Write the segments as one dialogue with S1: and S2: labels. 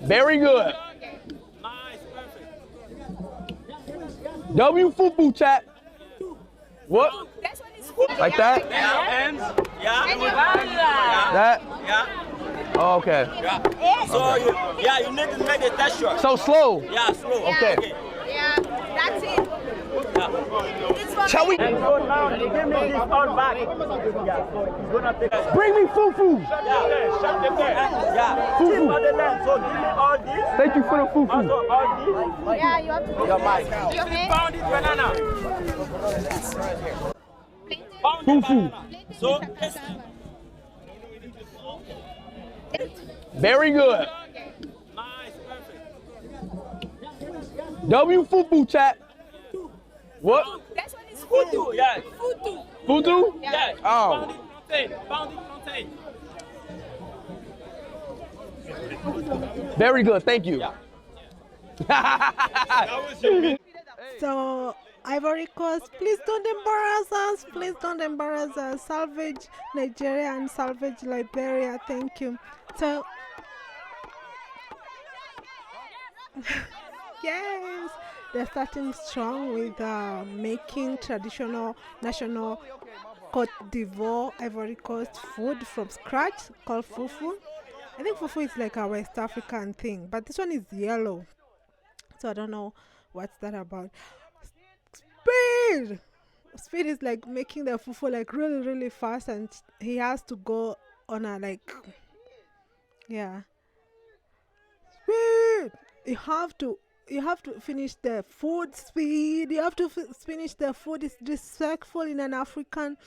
S1: Very good.
S2: Nice, perfect.
S1: W Fufu chat. What?
S3: That's what it's for.
S1: Like that?
S2: Hands. Yeah.
S1: That?
S2: Yeah.
S1: Oh, okay.
S2: Yeah. So you need to make the texture.
S1: So slow.
S2: Yeah, slow.
S1: Okay.
S3: Yeah, that's it. It's for
S1: Shall we?
S2: And so now you give me this all back. Yeah. So it's gonna take us.
S1: Bring me Fufu.
S2: Yeah. Yeah.
S1: Fufu.
S2: For the land. So give me all this.
S1: Thank you for the
S2: Also
S1: Fufu.
S2: all this.
S3: Yeah, you have to
S2: Your mic.
S3: your hand.
S2: Pound this banana. Pound the
S1: Fufu.
S2: banana. So this.
S1: Very good.
S2: Nice, perfect.
S1: W Fufu chat. What?
S3: That's what it's for.
S2: Fufu, yes.
S1: Fufu?
S2: Yes.
S1: Oh.
S2: Pound it plantain.
S1: Very good. Thank you.
S4: So, Ivory Coast, please don't embarrass us. Please don't embarrass us. Salvage Nigeria and salvage Liberia. Thank you. So, yes, they're starting strong with making traditional national Cote d'Ivoire, Ivory Coast food from scratch called Fufu. I think Fufu is like a West African thing, but this one is yellow. So I don't know what's that about. Speed! Speed is like making the Fufu like really, really fast, and he has to go on a like, yeah. Speed! You have to finish the food. Speed. You have to finish the food. It's respectful in an African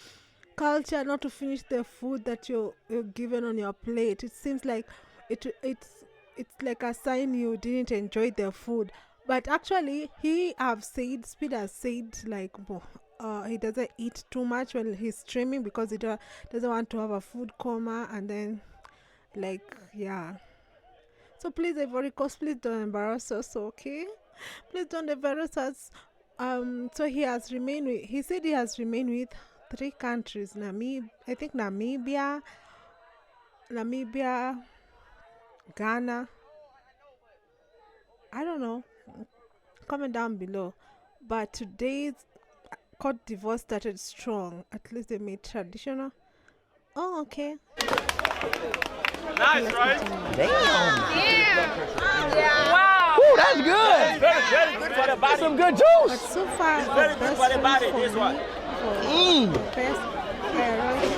S4: culture not to finish the food that you're given on your plate. It seems like it's like a sign you didn't enjoy the food. But actually, Speed has said like he doesn't eat too much when he's streaming because he doesn't want to have a food coma, and then like, yeah. So please, Ivory Coast, please don't embarrass us, okay? Please don't embarrass us. So he said he has remained with 3 countries. I think Namibia, Ghana. I don't know. Comment down below. But today's Cote d'Ivoire started strong. At least they made traditional. Oh, okay.
S2: Nice, right?
S1: Wow. Ooh, that's good.
S2: Very good for the body.
S1: Some good
S4: But
S1: juice.
S4: so far,
S2: Very
S4: the
S2: good
S4: best
S2: for the body,
S4: one
S2: this
S4: for
S2: one.
S4: me, for
S1: Mm.
S4: best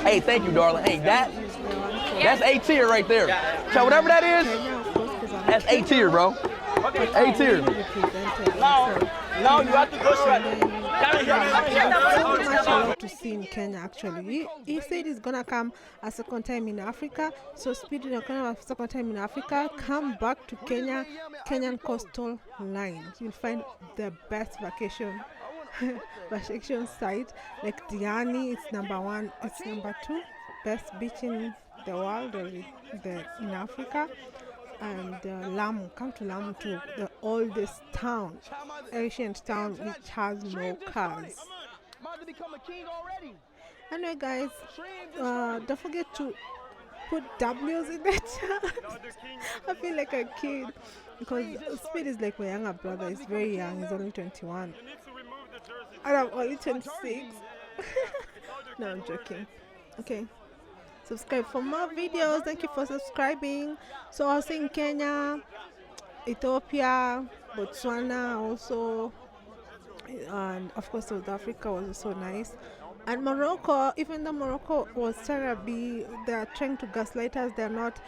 S1: Hey, thank you, darling. Hey, that's A tier right there. So whatever that is,
S4: Kenya, of course, because I'm
S1: that's A tier, bro. A tier.
S2: Now you have to go straight. Come here.
S4: So much I love to see in Kenya actually. He said he's gonna come a second time in Africa. So Speed is gonna a second time in Africa. Come back to Kenya, Kenyan coastal line. You'll find the best vacation site. Like Diani, it's number 1. It's number 2 best beach in the world or in Africa. And Lamu, come to Lamu too, the oldest town, ancient town which has no cars. Anyway, guys, don't forget to put W's in the chat. I feel like a kid because Speed is like my younger brother. He's very young. He's only 21. And I'm only 26. No, I'm joking. Okay. Subscribe for more videos. Thank you for subscribing. So also in Kenya, Ethiopia, Botswana also, and of course South Africa was also nice. And Morocco, even though Morocco was trying to be, they're trying to gaslight us, they're not,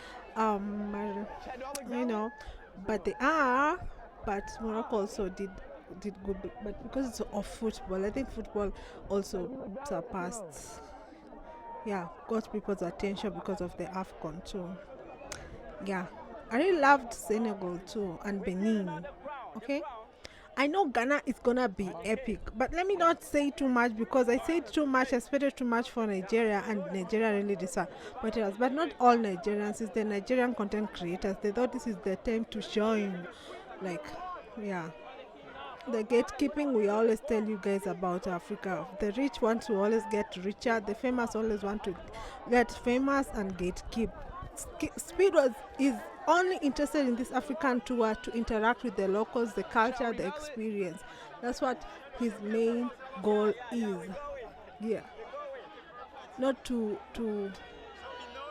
S4: but they are. But Morocco also did good, but because it's of football, I think football also surpassed. Yeah, got people's attention because of the AFCON too. Yeah, I really loved Senegal too and Benin. Okay, I know Ghana is gonna be epic, but let me not say too much because I said too much, I expected too much for Nigeria, and Nigeria really disappointed us. But not all Nigerians, it's the Nigerian content creators. They thought this is the time to shine. Like, yeah. The gatekeeping we always tell you guys about Africa. The rich want to always get richer. The famous always want to get famous and gatekeep. Speed is only interested in this African tour to interact with the locals, the culture, the experience. That's what his main goal is. Yeah. Not to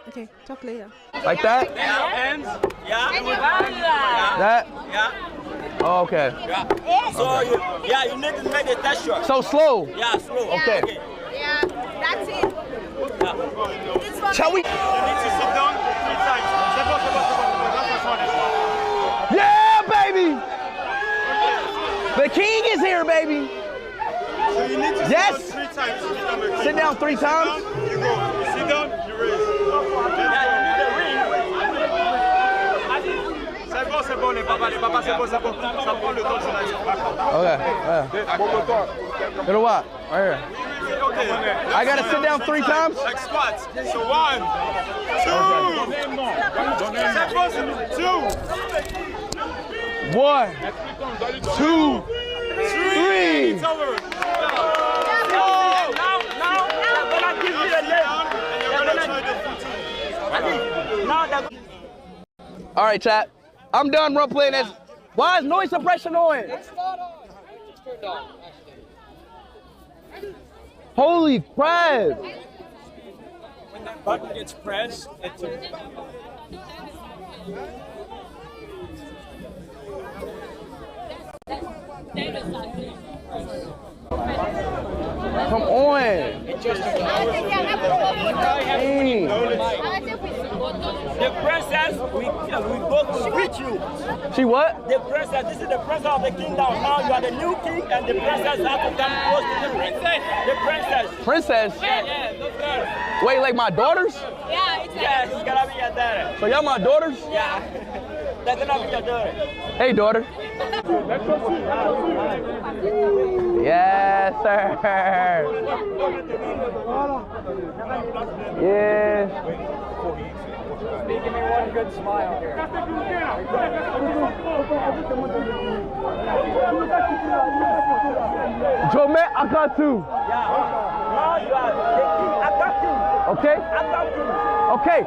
S4: okay, talk later.
S1: Like that?
S2: Hands. Yeah.
S1: That?
S2: Yeah.
S1: Oh, okay.
S2: Yeah. So you need to make the texture.
S1: So slow.
S2: Yeah, slow.
S1: Okay.
S3: Yeah, that's it. This one.
S1: Shall we?
S2: You need to sit down 3 times.
S1: Yeah, baby! The king is here, baby!
S2: So you need to
S1: Yes!
S2: sit down 3 times.
S1: Sit down 3 times.
S2: You go. You sit down, you raise. Yeah, you need the ring. C'est bon, les papas, c'est bon. Ça prend le temps de journaliste.
S1: Okay. Little what? Right here.
S2: Okay.
S1: I gotta sit down 3 times?
S2: Like squats. So 1, 2.
S1: 1, 2, 3.
S2: It's over. Now they're gonna give you a leg. They're gonna try the footing.
S1: All right, chat. I'm done role playing this. Why is noise suppression on?
S5: It's not on. It's turned on, actually.
S1: Holy crap!
S2: When that button gets pressed, it's
S1: Come on.
S2: the princess. We both greet you.
S1: She what?
S2: The princess. This is the princess of the kingdom. Now you are the new king, and the princess has to come close to you. The princess.
S1: Princess?
S2: Yeah, those girls.
S1: Wait, like my daughters?
S3: Yeah, it's
S2: Yeah, it's gonna be your daughter.
S1: So y'all my daughters?
S2: Yeah, that's gonna be your daughter.
S1: Hey, daughter. Yes, sir. Yeah.
S2: Give me one good smile here.
S1: Jomet, I got two.
S2: Yeah. Now you are the king. I got you.
S1: Okay?
S2: I got you.
S1: Okay.